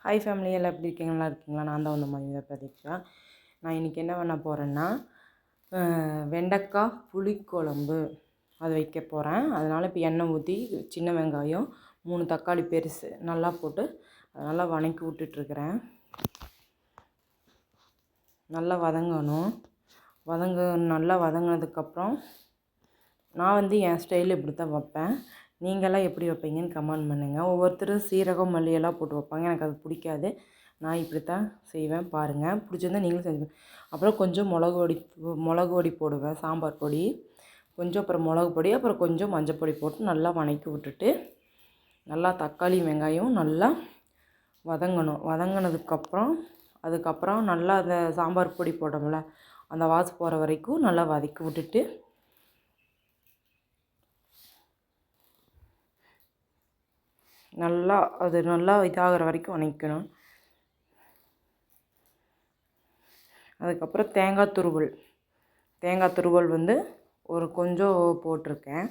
Hi family, எல்லாம் எப்படி இருக்கீங்க? நல்லா இருக்கீங்களா? நான் தான் வந்து மதிய பிரதீக்ஷா. நான் இன்றைக்கி என்ன பண்ண போகிறேன்னா, வெண்டைக்காய் புளிக்குழம்பு அது வைக்க போகிறேன். அதனால் இப்போ எண்ணெய் ஊற்றி சின்ன வெங்காயம் 3 தக்காளி பெருசு நல்லா போட்டு நல்லா வதக்கி விட்டுட்ருக்குறேன். நல்லா வதங்கணும். நல்லா வதங்கினதுக்கப்புறம் நான் வந்து என் ஸ்டைலில் இப்படி தான் வைப்பேன். நீங்களாம் எப்படி வைப்பீங்கன்னு கமெண்ட் பண்ணுங்கள். ஒவ்வொருத்தரும் சீரகம் மல்லியெல்லாம் போட்டு வைப்பாங்க. எனக்கு அது பிடிக்காது. நான் இப்படி தான் செய்வேன். பாருங்கள், பிடிச்சிருந்தா நீங்களும் செஞ்சு. அப்புறம் கொஞ்சம் மிளகு பொடி போடுவேன், சாம்பார் பொடி கொஞ்சம், அப்புறம் மிளகு பொடி, அப்புறம் கொஞ்சம் மஞ்சள் பொடி போட்டு நல்லா வதக்கி விட்டுட்டு நல்லா தக்காளி வெங்காயம் நல்லா வதங்கணும். அதுக்கப்புறம் நல்லா அந்த சாம்பார் பொடி போட்டோம்ல, அந்த வாசம் போகிற வரைக்கும் நல்லா வதக்கி விட்டுட்டு நல்லா இதாகிற வரைக்கும் வதக்கணும். அதுக்கப்புறம் தேங்காய் துருவல் வந்து ஒரு கொஞ்சம் போட்டிருக்கேன்.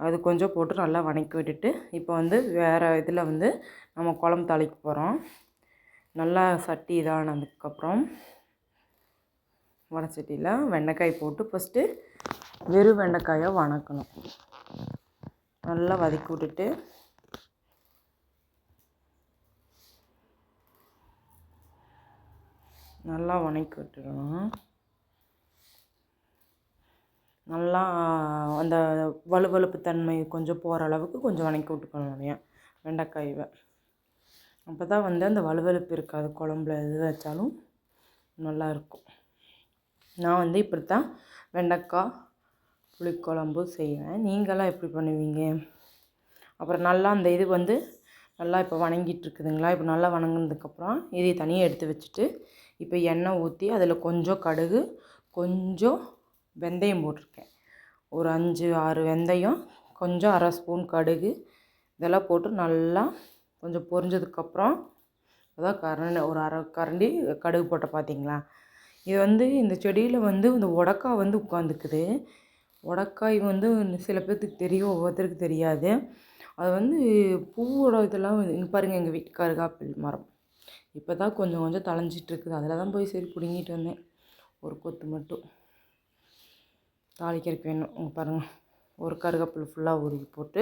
அது கொஞ்சம் போட்டு நல்லா வதக்கி விட்டுட்டு இப்போ வந்து வேறு இதில் வந்து நம்ம குழம்பு தாளிக்க போகிறோம். நல்லா சட்டி இதானதுக்கப்புறம் வடச்சட்டியில் வெண்டைக்காய் போட்டு ஃபஸ்ட்டு வெறும் வெண்டைக்காயை வதக்கணும். நல்லா வதக்கி விட்டுட்டு நல்லா வதக்கி விட்டுடணும். நல்லா அந்த வழுவழுப்பு தன்மை கொஞ்சம் போகிற அளவுக்கு கொஞ்சம் வதக்கி விட்டுக்கணும் வெண்டைக்காயை. அப்போ தான் வந்து அந்த வழுவழுப்பு இருக்காது, குழம்புல எது வச்சாலும் நல்லாயிருக்கும். நான் வந்து இப்படி தான் வெண்டைக்காய் புளிக்குழம்பு செய்வேன். நீங்களாம் எப்படி பண்ணுவீங்க? அப்புறம் நல்லா அந்த இது வந்து நல்லா இப்போ வதங்கிட்டுருக்குதுங்களா? இப்போ நல்லா வதங்கினதுக்கப்புறம் இதை தனியாக எடுத்து வச்சுட்டு இப்போ எண்ணெய் ஊற்றி அதில் கொஞ்சம் கடுகு, கொஞ்சம் வெந்தயம் போட்டிருக்கேன். ஒரு 5-6 வெந்தயம், கொஞ்சம் 1/2 ஸ்பூன் கடுகு, இதெல்லாம் போட்டு நல்லா கொஞ்சம் பொரிஞ்சதுக்கப்புறம் அதான் ஒரு 1/2 கரண்டி கடுகு போட்ட பார்த்தீங்களா? இது வந்து இந்த செடியில் வந்து இந்த உடக்காய் வந்து உட்காந்துக்குது. உடக்காய் வந்து சில பேர்த்துக்கு தெரியும், ஒவ்வொருத்தருக்கு தெரியாது. அது வந்து பூவோட இதெல்லாம் இங்கே பாருங்கள், எங்கள் வீட்டு கருகாப்பில் மரம் இப்போ தான் கொஞ்சம் கொஞ்சம் தழைஞ்சிட்ருக்குது. அதில் தான் போய் சரி பிடுங்கிட்டு வந்தேன், ஒரு கொத்து மட்டும் தாளிக்கிறதுக்கு வேணும். இங்கே பாருங்கள், ஒரு கருகாப்பில் ஃபுல்லாக உருவி போட்டு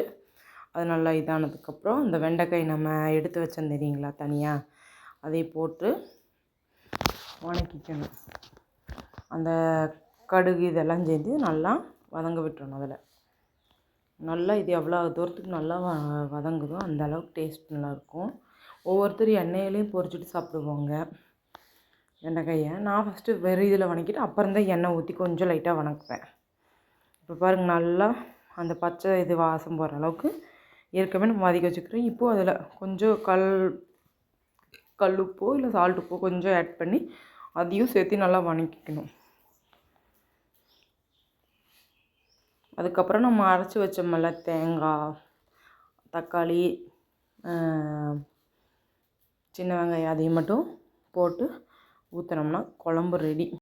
அது நல்லா இதானதுக்கப்புறம் இந்த வெண்டைக்காய் நம்ம எடுத்து வச்சோம் தெரியுங்களா தனியாக, அதை போட்டு வதக்கிக்கணும். அந்த கடுகு இதெல்லாம் சேர்ந்து நல்லா வதங்க விட்டுறணும். அதில் நல்லா இது எவ்வளோ தூரத்துக்கு நல்லா வதங்குதோ அந்த அளவுக்கு டேஸ்ட் நல்லாயிருக்கும். ஒவ்வொருத்தரும் எண்ணெயிலையும் பொரிச்சிட்டு சாப்பிடுவாங்க வெண்டைக்காயை. நான் ஃபஸ்ட்டு வெறும் இதில் வதக்கிட்டு அப்புறம் தான் எண்ணெய் ஊற்றி கொஞ்சம் லைட்டாக வதக்குவேன். இப்போ பாருங்கள், நல்லா அந்த பச்சை இது வாசம் போகிற அளவுக்கு ஏற்கனவே நம்ம வதக்கி வச்சுக்கிறோம். இப்போது அதில் கொஞ்சம் கல் உப்போ இல்லை சால்ட் உப்போ கொஞ்சம் ஆட் பண்ணி அதையும் சேர்த்து நல்லா வதக்கிக்கணும். அதுக்கப்புறம் நம்ம அரைச்சி வச்சோம்ல தேங்காய், தக்காளி, சின்ன வெங்காயம், அதையும் மட்டும் போட்டு ஊற்றினோம்னா குழம்பு ரெடி.